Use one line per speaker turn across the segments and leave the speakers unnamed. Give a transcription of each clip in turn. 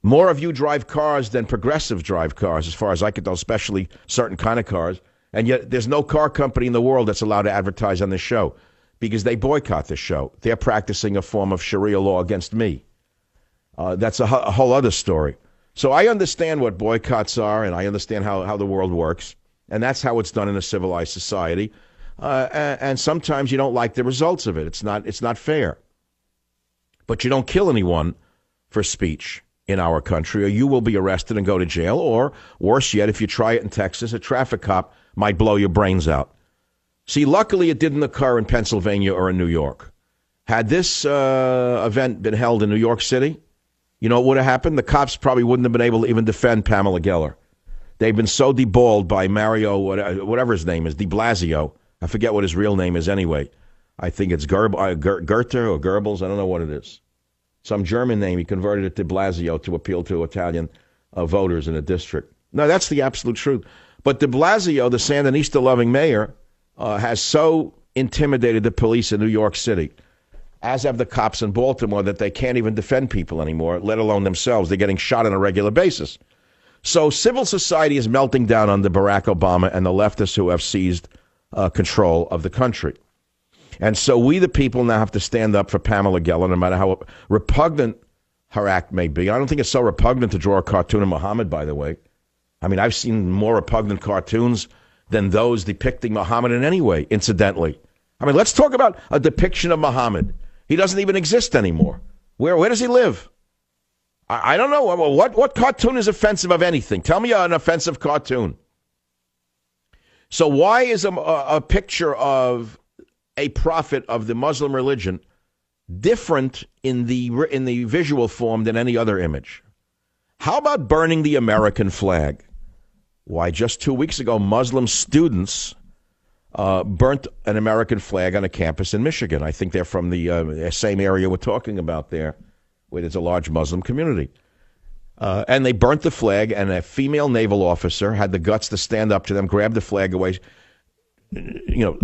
More of you drive cars than progressives drive cars, as far as I can tell, especially certain kind of cars. And yet there's no car company in the world that's allowed to advertise on this show because they boycott this show. They're practicing a form of Sharia law against me. That's a whole other story. So I understand what boycotts are, and I understand how the world works. And that's how it's done in a civilized society. And sometimes you don't like the results of it. It's not fair. But you don't kill anyone for speech in our country, or you will be arrested and go to jail, or worse yet, if you try it in Texas, a traffic cop might blow your brains out. See, luckily it didn't occur in Pennsylvania or in New York. Had this event been held in New York City, you know what would have happened? The cops probably wouldn't have been able to even defend Pamela Geller. They've been so deballed by Mario, whatever his name is, de Blasio. I forget what his real name is anyway. I think it's Goethe or Goebbels. I don't know what it is. Some German name. He converted it to Blasio to appeal to Italian voters in the district. No, that's the absolute truth. But de Blasio, the Sandinista-loving mayor, has so intimidated the police in New York City, as have the cops in Baltimore, that they can't even defend people anymore, let alone themselves. They're getting shot on a regular basis. So civil society is melting down under Barack Obama and the leftists who have seized control of the country. And so we, the people, now have to stand up for Pamela Geller, no matter how repugnant her act may be. I don't think it's so repugnant to draw a cartoon of Muhammad, by the way. I mean, I've seen more repugnant cartoons than those depicting Muhammad in any way, incidentally. I mean, let's talk about a depiction of Muhammad. He doesn't even exist anymore. Where does he live? I don't know. What cartoon is offensive of anything? Tell me an offensive cartoon. So why is a picture of a prophet of the Muslim religion different in the visual form than any other image? How about burning the American flag? Why, just 2 weeks ago, Muslim students burnt an American flag on a campus in Michigan. I think they're from the same area we're talking about there, where there's a large Muslim community. And they burnt the flag, and a female naval officer had the guts to stand up to them, grab the flag away,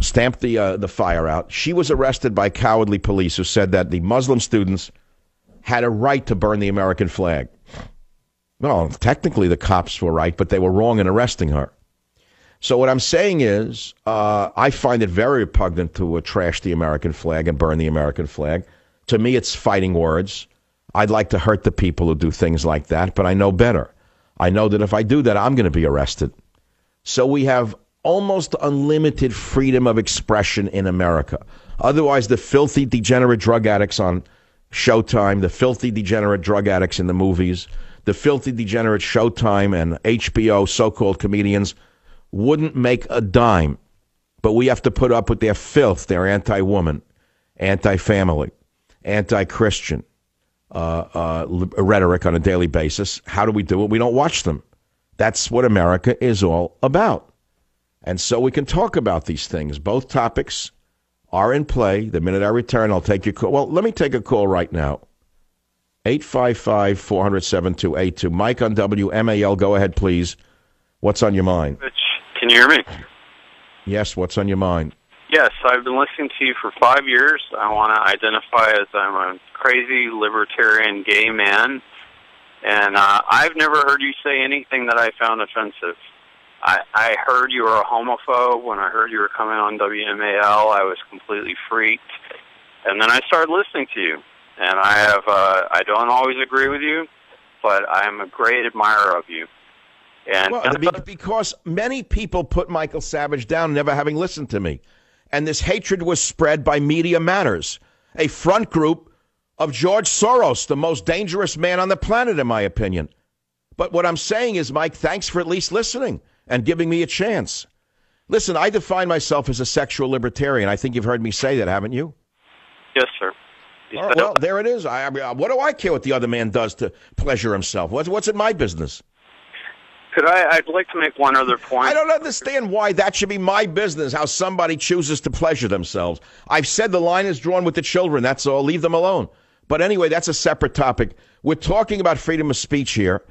stamped the fire out. She was arrested by cowardly police who said that the Muslim students had a right to burn the American flag. Well, technically the cops were right, but they were wrong in arresting her. So what I'm saying is, I find it very repugnant to trash the American flag and burn the American flag. To me, it's fighting words. I'd like to hurt the people who do things like that, but I know better. I know that if I do that, I'm going to be arrested. So we have almost unlimited freedom of expression in America. Otherwise, the filthy, degenerate drug addicts on Showtime, the filthy, degenerate drug addicts in the movies, the filthy, degenerate Showtime and HBO so-called comedians wouldn't make a dime. But we have to put up with their filth, their anti-woman, anti-family, anti-Christian rhetoric on a daily basis. How do we do it? We don't watch them. That's what America is all about. And so we can talk about these things. Both topics are in play. The minute I return, I'll take your call. Well, let me take a call right now. 855-400-7282. Mike on WMAL. Go ahead, please. What's on your mind?
Rich, can you hear me?
Yes, what's on your mind?
Yes, I've been listening to you for 5 years. I want to identify as I'm a crazy libertarian gay man, and I've never heard you say anything that I found offensive. I heard you were a homophobe. When I heard you were coming on WMAL, I was completely freaked. And then I started listening to you. And I don't always agree with you, but I'm a great admirer of you. And
because many people put Michael Savage down never having listened to me. And this hatred was spread by Media Matters, a front group of George Soros, the most dangerous man on the planet, in my opinion. But what I'm saying is, Mike, thanks for at least listening and giving me a chance. Listen, I define myself as a sexual libertarian. I think you've heard me say that, haven't you?
Yes, sir.
All right, well, there it is. I mean, what do I care what the other man does to pleasure himself? What's in my business?
I'd like to make one other point.
I don't understand why that should be my business, how somebody chooses to pleasure themselves. I've said the line is drawn with the children. That's all. Leave them alone. But anyway, that's a separate topic. We're talking about freedom of speech here.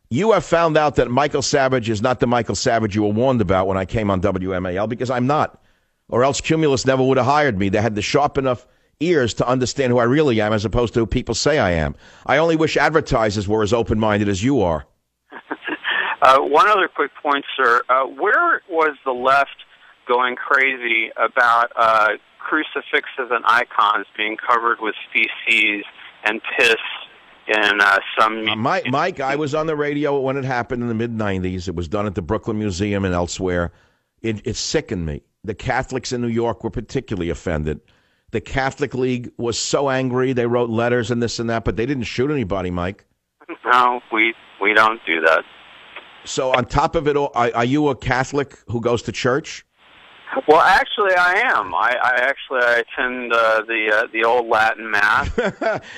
You have found out that Michael Savage is not the Michael Savage you were warned about when I came on WMAL, because I'm not. Or else Cumulus never would have hired me. They had the sharp enough ears to understand who I really am as opposed to who people say I am. I only wish advertisers were as open-minded as you are.
One other quick point, sir. Where was the left going crazy about crucifixes and icons being covered with feces and piss in some...
Mike, I was on the radio when it happened in the mid-'90s. It was done at the Brooklyn Museum and elsewhere. It sickened me. The Catholics in New York were particularly offended. The Catholic League was so angry. They wrote letters and this and that, but they didn't shoot anybody, Mike.
No, we don't do that.
So on top of it all, are you a Catholic who goes to church?
Well, actually, I am. I attend the old Latin Mass.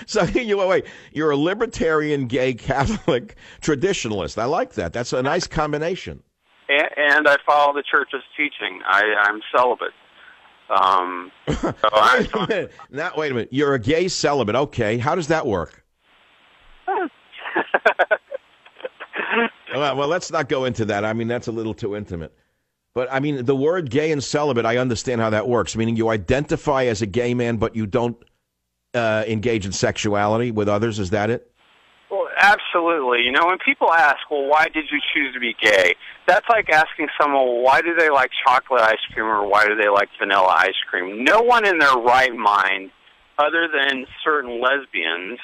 So you're a libertarian, gay Catholic traditionalist. I like that. That's a nice combination.
And I follow the church's teaching. I'm celibate.
Wait a minute. You're a gay celibate. Okay. How does that work? Well, let's not go into that. I mean, that's a little too intimate. But, I mean, the word gay and celibate, I understand how that works. Meaning you identify as a gay man, but you don't engage in sexuality with others. Is that it?
Well, absolutely. You know, when people ask, well, why did you choose to be gay? That's like asking someone, well, why do they like chocolate ice cream or why do they like vanilla ice cream? No one in their right mind, other than certain lesbians,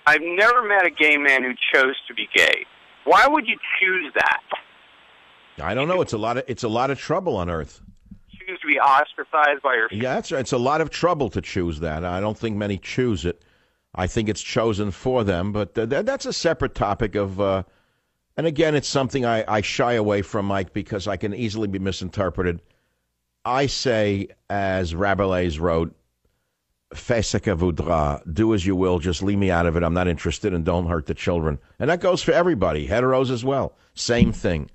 I've never met a gay man who chose to be gay. Why would you choose that?
I don't know. It's a lot of trouble on Earth.
Choose to be ostracized by your family.
Yeah, that's right. It's a lot of trouble to choose that. I don't think many choose it. I think it's chosen for them, but that's a separate topic of. And again, it's something I shy away from, Mike, because I can easily be misinterpreted. I say, as Rabelais wrote, "Fais ce que voudras," do as you will, just leave me out of it. I'm not interested, and don't hurt the children. And that goes for everybody, heteros as well. Same thing,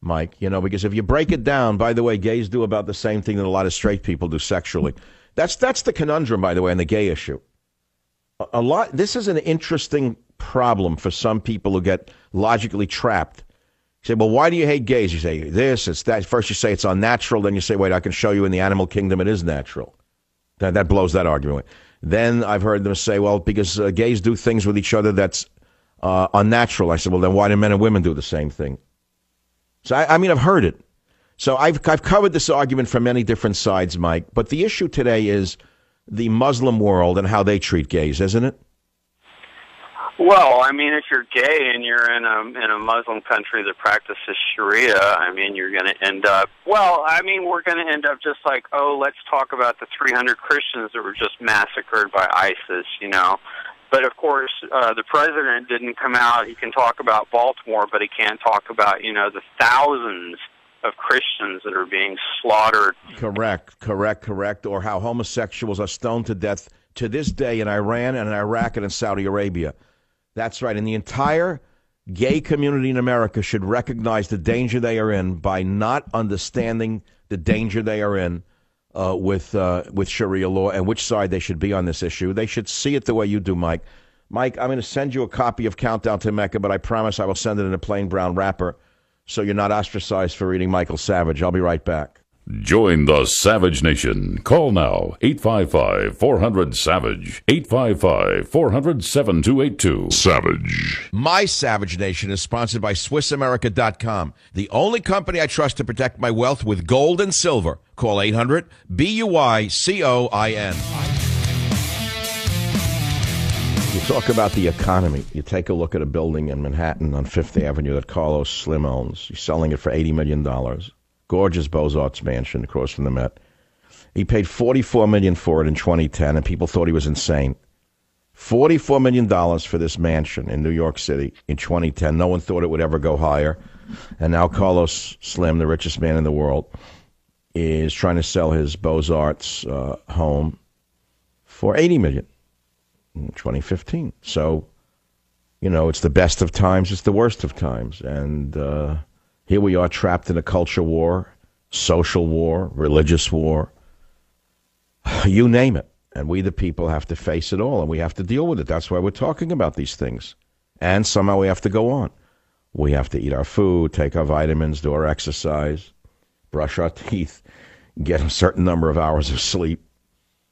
Mike. You know, because if you break it down, by the way, gays do about the same thing that a lot of straight people do sexually. That's the conundrum, by the way, on the gay issue. This is an interesting problem for some people who get logically trapped. You say, well, why do you hate gays? You say this, it's that. First you say it's unnatural, then you say, wait, I can show you in the animal kingdom it is natural. That blows that argument away. Then I've heard them say, well, because gays do things with each other that's unnatural. I said, well, then why do men and women do the same thing? So, I mean, I've heard it. So I've covered this argument from many different sides, Mike. But the issue today is the Muslim world and how they treat gays, isn't it?
Well, I mean, if you're gay and you're in a Muslim country that practices Sharia, I mean, you're going to end up. Well, I mean, we're going to end up just like, oh, let's talk about the 300 Christians that were just massacred by ISIS, you know. But of course, the president didn't come out. He can talk about Baltimore, but he can't talk about, you know, the thousands of Christians that are being slaughtered.
Correct. Or how homosexuals are stoned to death to this day in Iran and in Iraq and in Saudi Arabia. That's right. And the entire gay community in America should recognize the danger they are in by not understanding the danger they are in with Sharia law and which side they should be on this issue. They should see it the way you do, Mike. Mike, I'm going to send you a copy of Countdown to Mecca, but I promise I will send it in a plain brown wrapper so you're not ostracized for reading Michael Savage. I'll be right back.
Join the Savage Nation. Call now, 855-400-SAVAGE, 855-400-7282. Savage.
My Savage Nation is sponsored by SwissAmerica.com, the only company I trust to protect my wealth with gold and silver. Call 800-BUICOIN. You talk about the economy. You take a look at a building in Manhattan on Fifth Avenue that Carlos Slim owns. He's selling it for $80 million. Gorgeous Beaux-Arts mansion across from the Met. He paid $44 million for it in 2010, and people thought he was insane. $44 million for this mansion in New York City in 2010. No one thought it would ever go higher. And now Carlos Slim, the richest man in the world, is trying to sell his Beaux-Arts home for $80 million in 2015. So, you know, it's the best of times. It's the worst of times. And here we are trapped in a culture war, social war, religious war, you name it. And we, the people, have to face it all, and we have to deal with it. That's why we're talking about these things. And somehow we have to go on. We have to eat our food, take our vitamins, do our exercise, brush our teeth, get a certain number of hours of sleep.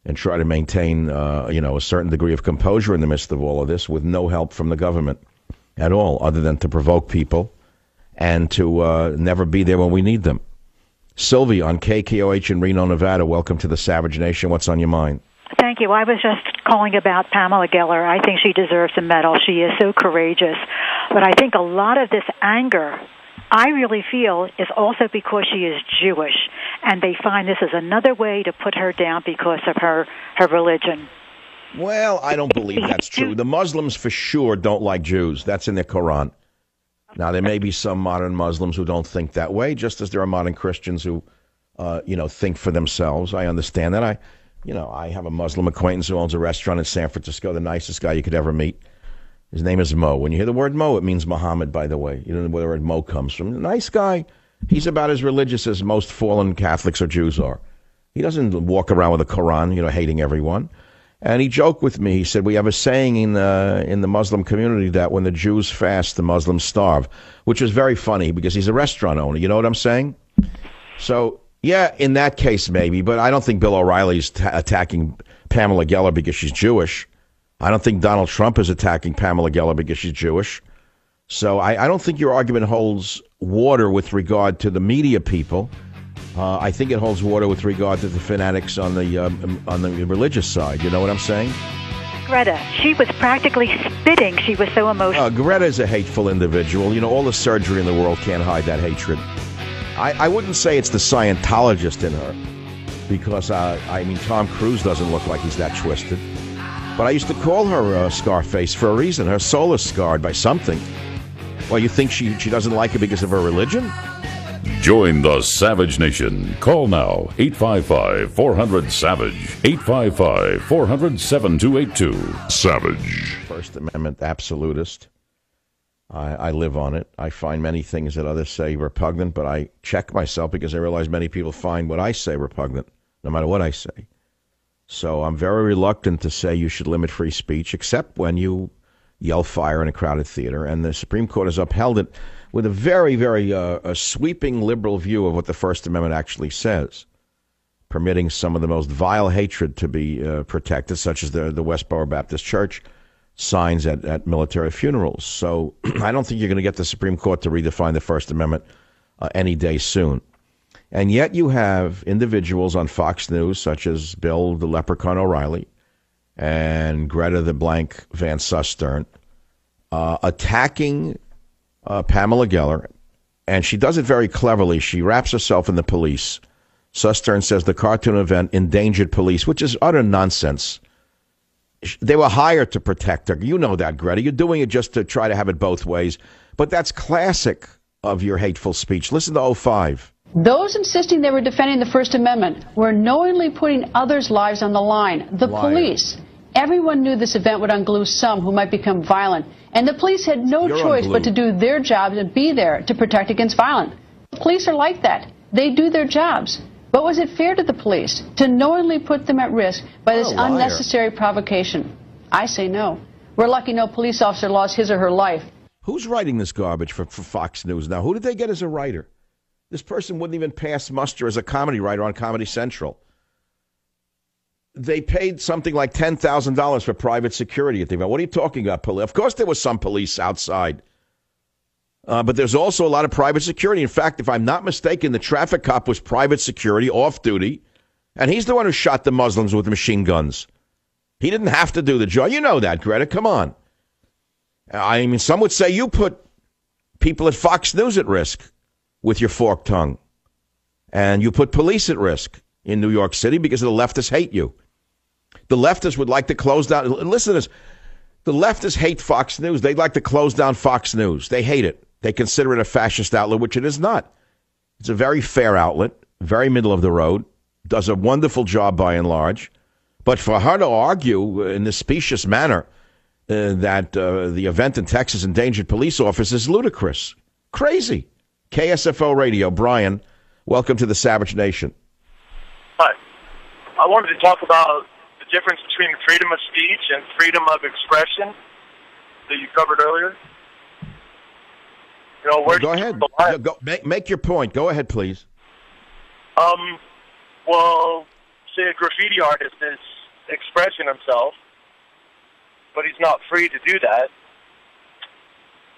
and try to maintain, a certain degree of composure in the midst of all of this with no help from the government at all, other than to provoke people and to never be there when we need them. Sylvie on KKOH in Reno, Nevada. Welcome to the Savage Nation. What's on your mind?
Thank you. I was just calling about Pamela Geller. I think she deserves a medal. She is so courageous. But I think a lot of this anger, I really feel, is also because she is Jewish, and they find this is another way to put her down because of her religion.
Well, I don't believe that's true. The Muslims for sure don't like Jews. That's in their Quran. Now, there may be some modern Muslims who don't think that way, just as there are modern Christians who, think for themselves. I understand that. I have a Muslim acquaintance who owns a restaurant in San Francisco, the nicest guy you could ever meet. His name is Mo. When you hear the word Mo, it means Muhammad, by the way. You don't know where the word Mo comes from. Nice guy. He's about as religious as most fallen Catholics or Jews are. He doesn't walk around with a Quran, hating everyone. And he joked with me. He said, we have a saying in the Muslim community that when the Jews fast, the Muslims starve, which is very funny because he's a restaurant owner. You know what I'm saying? So, yeah, in that case, maybe. But I don't think Bill O'Reilly's attacking Pamela Geller because she's Jewish. I don't think Donald Trump is attacking Pamela Geller because she's Jewish. So I don't think your argument holds water with regard to the media people. I think it holds water with regard to the fanatics on the religious side. You know what I'm saying?
Greta, she was practically spitting. She was so emotional.
Greta is a hateful individual. All the surgery in the world can't hide that hatred. I wouldn't say it's the Scientologist in her because, Tom Cruise doesn't look like he's that twisted. But I used to call her Scarface for a reason. Her soul is scarred by something. Well, you think she doesn't like it because of her religion?
Join the Savage Nation. Call now, 855-400-SAVAGE, 855-400-7282. Savage.
First Amendment absolutist. I live on it. I find many things that others say repugnant, but I check myself because I realize many people find what I say repugnant, no matter what I say. So I'm very reluctant to say you should limit free speech, except when you yell fire in a crowded theater. And the Supreme Court has upheld it with a very, very sweeping liberal view of what the First Amendment actually says, permitting some of the most vile hatred to be protected, such as the Westboro Baptist Church signs at military funerals. So I don't think you're going to get the Supreme Court to redefine the First Amendment any day soon. And yet you have individuals on Fox News, such as Bill the Leprechaun O'Reilly and Greta the blank Van Susteren, attacking Pamela Geller, and she does it very cleverly. She wraps herself in the police. Susteren says the cartoon event endangered police, which is utter nonsense. They were hired to protect her. You know that, Greta. You're doing it just to try to have it both ways. But that's classic of your hateful speech. Listen to 05.
Those insisting they were defending the First Amendment were knowingly putting others' lives on the line. The police. Everyone knew this event would unglue some who might become violent. And the police had no choice but to do their jobs and be there to protect against violence. The police are like that. They do their jobs. But was it fair to the police to knowingly put them at risk by this unnecessary provocation? I say no. We're lucky no police officer lost his or her life.
Who's writing this garbage for Fox News now? Who did they get as a writer? This person wouldn't even pass muster as a comedy writer on Comedy Central. They paid something like $10,000 for private security at the event. What are you talking about, police? Of course there was some police outside. But there's also a lot of private security. In fact, if I'm not mistaken, the traffic cop was private security, off-duty, and he's the one who shot the Muslims with machine guns. He didn't have to do the job. You know that, Greta. Come on. I mean, some would say you put people at Fox News at risk with your forked tongue. And you put police at risk in New York City because the leftists hate you. The leftists would like to close down. Listen to this. The leftists hate Fox News. They'd like to close down Fox News. They hate it. They consider it a fascist outlet, which it is not. It's a very fair outlet, very middle of the road, does a wonderful job by and large. But for her to argue in this specious manner that the event in Texas endangered police officers is ludicrous. Crazy. KSFO Radio. Brian, welcome to the Savage Nation.
Hi. I wanted to talk about the difference between freedom of speech and freedom of expression that you covered earlier. You know, where
go ahead. Make your point. Go ahead, please.
Well, say a graffiti artist is expressing himself, but he's not free to do that.